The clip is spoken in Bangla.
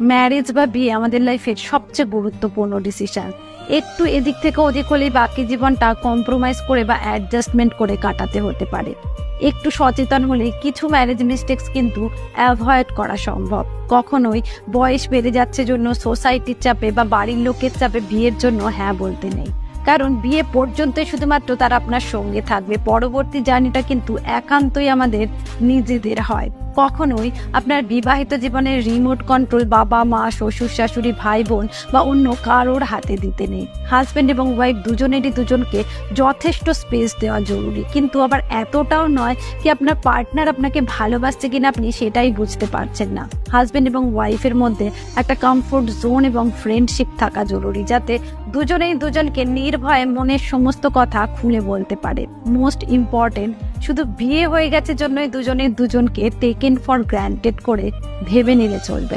ম্যারেজ বা বিয়ে আমাদের লাইফের সবচেয়ে গুরুত্বপূর্ণ ডিসিশন। একটু এদিক থেকে ওদিক হলে বাকি জীবনটা কম্প্রোমাইজ করে বা অ্যাডজাস্টমেন্ট করে কাটাতে হতে পারে। একটু সচেতন হলে কিছু ম্যারেজ মিস্টেক্স কিন্তু অ্যাভয়েড করা সম্ভব। কখনোই বয়স বেড়ে যাচ্ছে জন্য সোসাইটির চাপে বা বাড়ির লোকের চাপে বিয়ের জন্য হ্যাঁ বলতে নেই, কারণ বিয়ে পর্যন্তই শুধুমাত্র তারা আপনার সঙ্গে থাকবে। পরবর্তী জার্নিটা কিন্তু একান্তই আমাদের নিজেদের হয়। কখনোই আপনার বিবাহিত জীবনের রিমোট কন্ট্রোল বাবা মা শ্বশুর শাশুড়ি ভাই বোন বা অন্য কারোর হাতে দিতে নেই। হাজব্যান্ড এবং ওয়াইফ দুজনেরই দুজনকে যথেষ্ট স্পেস দেওয়া জরুরি, কিন্তু আবার এতটাও নয় কি আপনার পার্টনার আপনাকে ভালোবাসছে কিনা আপনি সেটাই বুঝতে পারছেন না। হাজব্যান্ড এবং ওয়াইফের মধ্যে একটা কমফোর্ট জোন এবং ফ্রেন্ডশিপ থাকা জরুরি, যাতে দুজনেই দুজনকে নির্ভয়ে মনের সমস্ত কথা খুলে বলতে পারে। মোস্ট ইম্পর্টেন্ট, শুধু বিয়ে হয়ে গেছে জন্যই দুজনে দুজনকে টেকেন ফর গ্রান্টেড করে ভেবে নিলে চলবে।